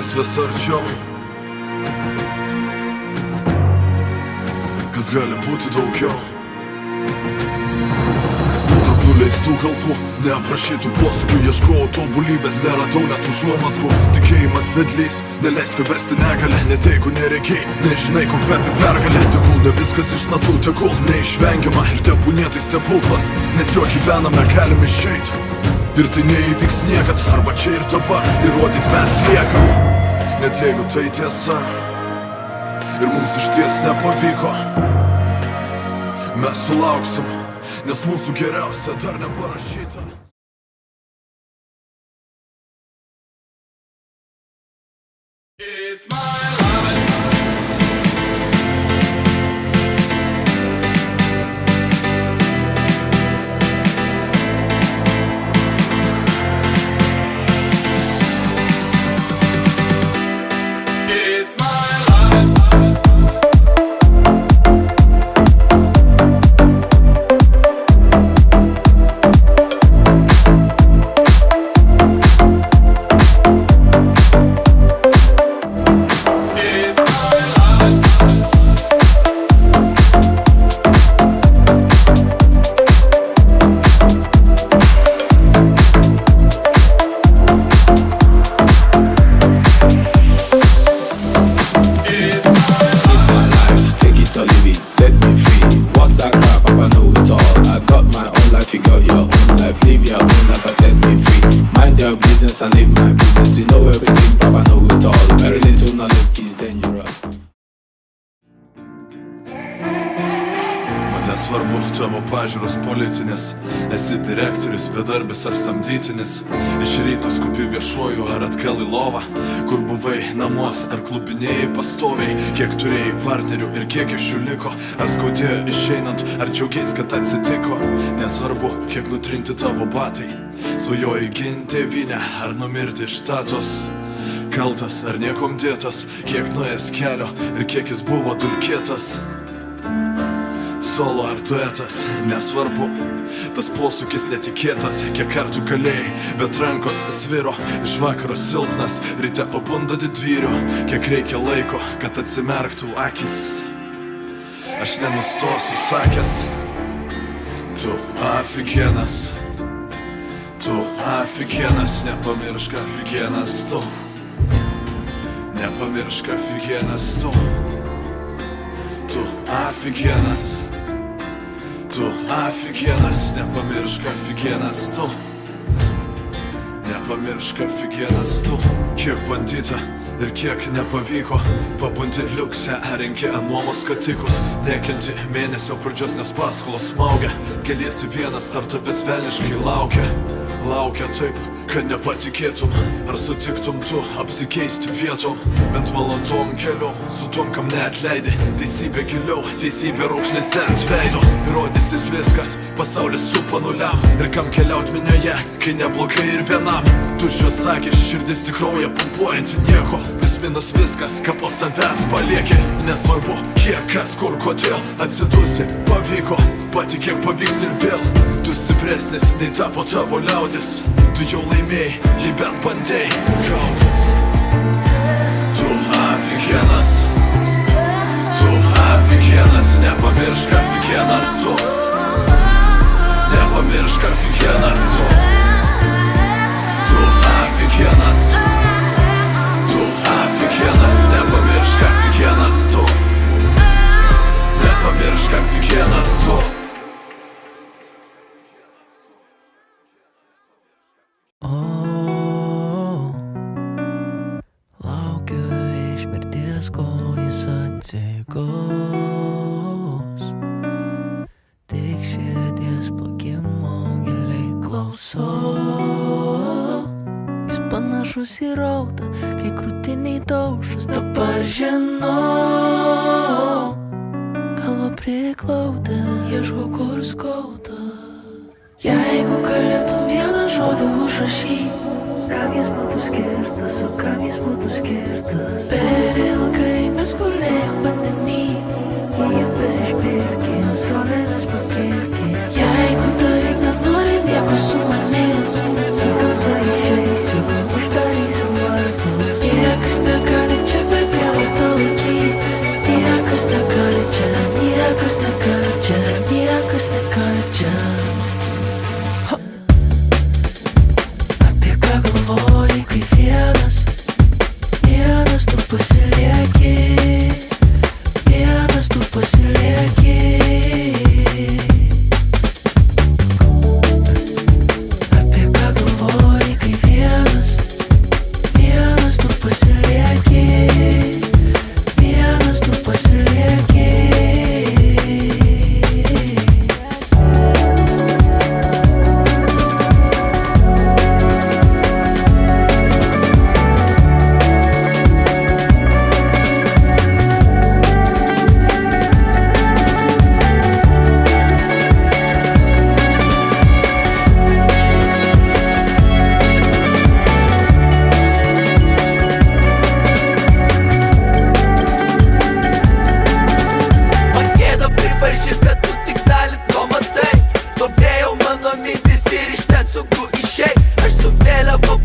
laisvės arčiau. Kas gali būti daugiau? Tarp nuleistų galvų, neaprašytų posūkių, ieškojau tobulybės, neradau net užuomazgų. Tikėjimas vedlys, neleisk versti negalę, net jeigu neregiai, nežinai, ko kvepi pergalė. Tegul ne viskas iš natų, tegul neišvengiama, ir tebūnie tai stebuklas, nes jo gyvename galim išeit. Ir tai neįvyks niekad, arba čia ir dabar, įrodyt mes liekam. Net jeigu tai tiesa, ir mums išties nepavyko, mes sulauksim, nes mūsų geriausia dar neparašyta. It's my life. It's my I live my business, you know everything, Papa know it all. Very little knowledge is dangerous. Man nesvarbu tavo pažiūros politinės, esi direktorius, bedarbis ar samdytinis. Iš ryto skupi viešuoju ar atgal į lovą, kur buvai namuos ar klubinėjai pastoviai. Kiek turėjai partnerių ir kiek iš jų liko, ar skaudėjo išeinant, ar džiaugiais, kad atsitiko. Nesvarbu, kiek nutrinti tavo batai, svajoji ginti tėvynę ar numirti iš statos. Kaltas ar niekom dėtas, kiek nuėjęs kelio ir kiek jis buvo dulkėtas. Solo ar duetas, nesvarbu, tas posūkis netikėtas. Kiek kartų galėjai, bet rankos sviro, iš vakaro silpnas, ryte pabunda didvyrių. Kiek reikia laiko, kad atsimerktų akis, aš nenustosiu sakęs. Tu afigienas, tu afigienas, nepamiršk afigienas tu. Nepamiršk afigienas tu. Tu afigienas, tu afigienas, nepamiršk afigienas tu. Nepamiršk afigienas tu. Kiek bandyta ir kiek nepavyko, pabundi liukse, renki nuomos skatikus. Nekenti mėnesio pradžios, nes paskolos smaugia. Keliesi vienas, ar tavęs velniškai laukia. Laukia taip, kad nepatikėtum, ar sutiktum tu apsikeisti vietom. Bent valandom keliom, su tom, kam neatleidai. Teisybė giliau, teisybė raukšlėse ant veido. Įrodysis viskas, pasaulis supa nuliam. Ir kam keliaut minioje, kai neblogai ir vienam. Tuščios akis, širdis į kraują pumpuojanti nieko. Plius minus viskas, ką po savęs palieki. Nesvarbu, kiek, kas, kur, kodėl atsidursi, pavyko, patikėk pavyks ir vėl. Tu stipresnis, nei tapo tavo liaudis. Tu jau laimėjai, jei bent bandėjai kautis. Tu afigienas, tu afigienas, nepamiršk afigienas tu. Nepamiršk afigienas tu. Tu afigienas, tu afigienas, nepamiršk afigienas tu. Nepamiršk afigienas tu. Laukiu iš mirties, kol jis atsigos. Tik širdies plakimo giliai klausau. Jis panašus į rautą, kai krūtiniai daužas. Dabar žinau, galva priglauda, ieškau kur skauda. Jeigu galėtum vieną žodį užrašyt, kam jis būtų skirtas, o kam jis būtų skirtas. Per ilgai mes gulėjom vandenį, jie pasišpirkė, srovenas pakirkė. Jeigu daryk nenori nieko su manim, į tamsą išeisiu, uždarysiu vartus. Niekas niekas nekaličiam. Apie ką galvoji, kai vienas tu pasilieki, vienas tu pasilieki. Apie ką galvoji, kai vienas tu pasilieki, vienas tu pasilieki.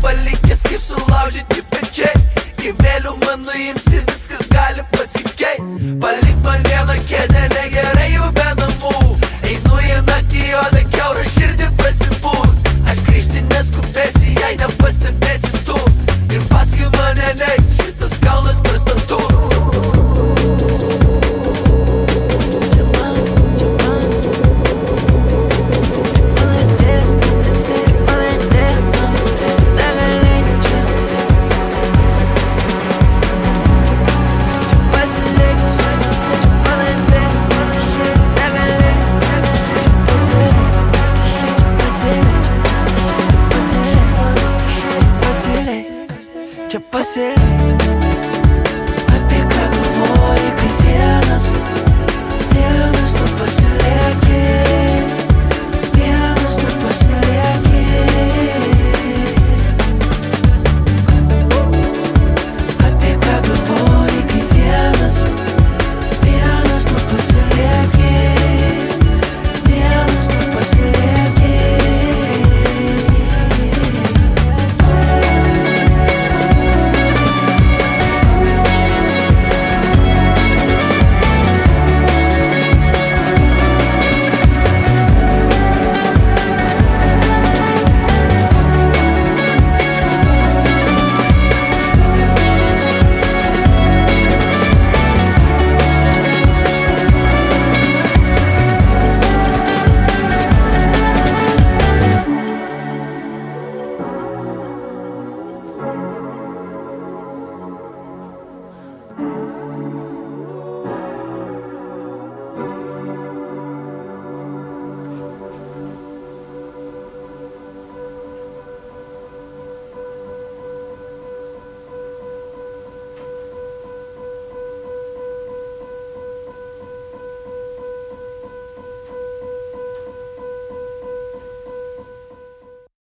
Palikęs kaip sulaužyti pečiai, kai vėliau man nuimsi, viskas gali pasikeist. Palik man vieną kėdę, negerai jau be namų. Einu į naktį, juodą kiaurą širdį pasipūs. Aš grįžti neskubėsiu, jei nepastebėsi tu. Ir paskui mane neik, šitas kalnas pastatų. Čia pasilik.